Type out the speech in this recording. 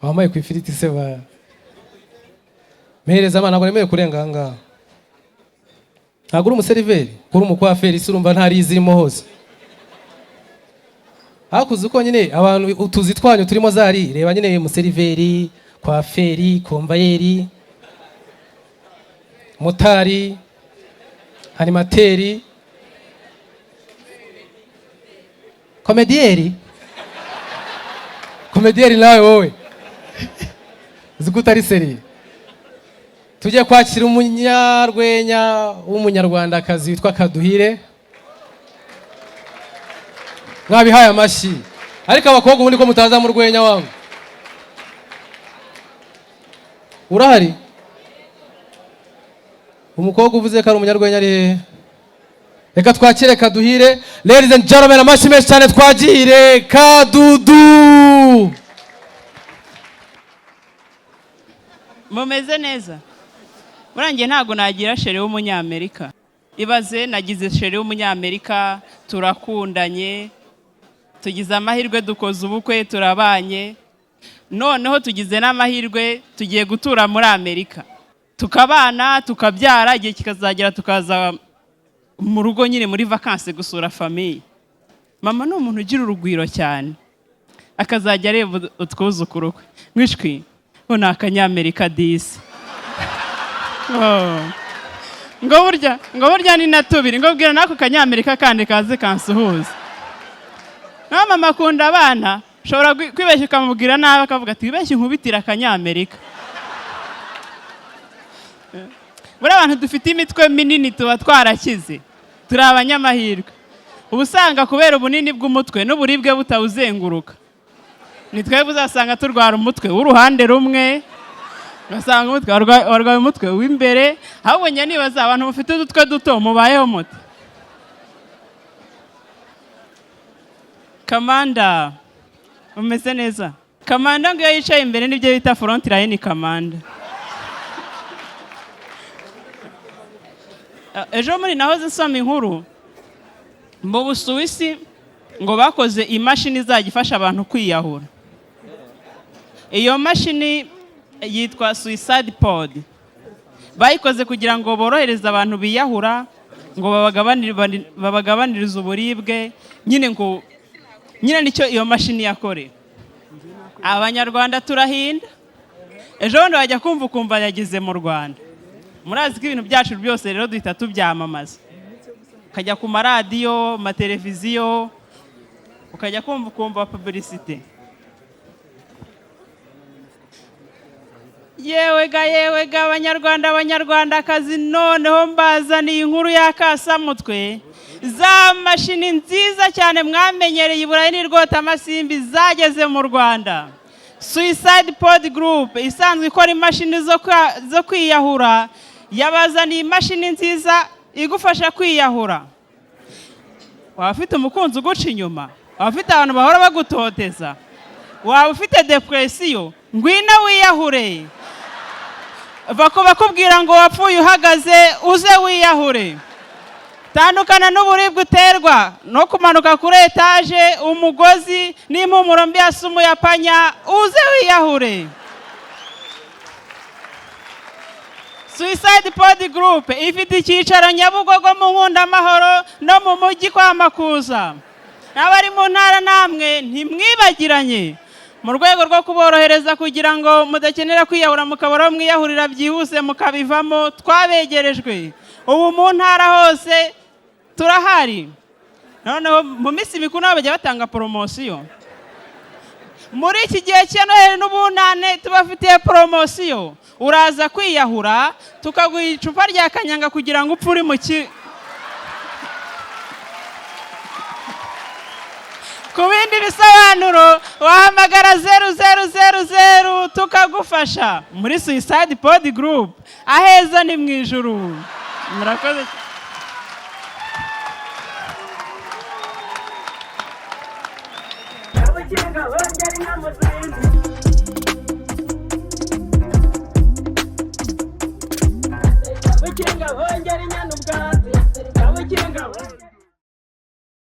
wamaye ku ifiriti se ba Mehereza abana ngo nemeye kurenga hanga. Ntabwo uri umuseriveri, kuri umukwaferi isi urumva ntari izirimo hose. Hakuze uko nyine abantu utuzi twanyu turimo zari reba nyine umuseriveri, kwaferi, komvayeri, motari, animateri, komedieri. Komedieri nawe wowe. Zikutari seri. Tujye kwakira umunyarwenya w'umunyarwandakazi witwa Kaduhire. Mwabihaye amashi. Ariko abakobwa ubundi ko mutaza mu rwenya wangu. Urahari? Umukobwa uvuze ko ari umunyarwenya ari Reka twakire Kaduhire. Ladies and gentlemen, amashi menshi cyane twagire Kadudu. Mumeze neza. Murangiye ntago nagira shere w'umunyamerika. Ibaze nagize shere w'umunyamerika, turakundanye, tugize amahirwe dukoze ubukwe, turabanye. Noneho tugize n'amahirwe tugiye gutura muri Amerika. Tukabana, tukabyara, igihe kikazagera tukaza mu rugo nyine muri vacances gusura famille. Mama ni umuntu ugira urugwiro cyane. Akazajya areba utwuzukuru kwe. Mwishwi, bona akanyamerika disi. Ngo burya ni natubiri, ngo bwira nako kanyamerika kandi kaze kansuhuza. Na mama akunda abana, shobora kwibeshya ukamubwira nabi akavuga ati wibeshye nkubitira akanyamerika. Buri abantu dufite imitwe minini tuba twarakize. Turi abanyamahirwe. Ubusanga kubera ubunini bw'umutwe n'uburibwe butawuzenguruka. Nitwe buzasanga turwara umutwe w'uruhande rumwe. Basanga umutwe warwaye umutwe w'imbere. Ahubwo njye nibaza abantu bafite udutwe duto mubayeho mute. Kamanda, umeze neza? Kamanda ngo yicaye imbere nibyo bita front line kamanda. Ejo muri nahoze nsoma inkuru mu Busuwisi ngo bakoze imashini izagifasha abantu kwiyahura. Iyo mashini yitwa suicide pod. Bayikoze kugira ngo borohereze abantu biyahura, ngo babagabanirize uburibwe, nyine nicyo iyo mashini yakore. Abanyarwanda turahinda. Ejo bundi wajya kumva yagize mu Rwanda. Murazi ko ibintu byacu byose rero duhita tubyamamaza. Ukajya ku maradiyo, mateleviziyo, ukajya kumva publicité. Yewe ga abanyarwandakazi noneho mbazaniye inkuru y'akasamutwe. Za mashini nziza cyane mwamenyereye iburayi n'irwota amasimbi zageze mu Rwanda. Suicide Pod Group isanzwe ikora imashini zo kwiyahura. Yabazaniye imashini nziza igufasha kwiyahura. Waba ufite umukunzi uguca inyuma, waba ufite abantu bahora bagutoteza, waba ufite depression, ngwino wiyahure. Bakubwira ngo wapfuye uhagaze uze wiyahure. Tandukana n'uburibwe uterwa no kumanuka kuri etage, umugozi n'impumuro mbi yasumu yapanya, uze wiyahure. Suicide Pod Group ifite icyicaro Nyabugogo mu Nkundamahoro no mu mujyi kwa Makuza. N'abari mu ntara namwe ntimwibagiranye. Mu rwego rwo kuborohereza kugira ngo mudakenera kwiyahura mukabara mwiyahurira byihuse mukabivamo, twabegerejwe. Ubu mu ntara hose turahari. Noneho mu minsi mikuru bajya batanga promotion. Muri iki gihe cya Noheli n'Ubunane tubafitiye promotion. Uraza kwiyahura tukaguha icupa rya kanyanga kugira ngo upfure mu Ku bindi bisobanuro wahamagara 0000 tukagufasha. Muri Suicide Pod Group aheza ni mu ijuru. Murakoze. Abakenge bongera inyana ubwatsi, abakenge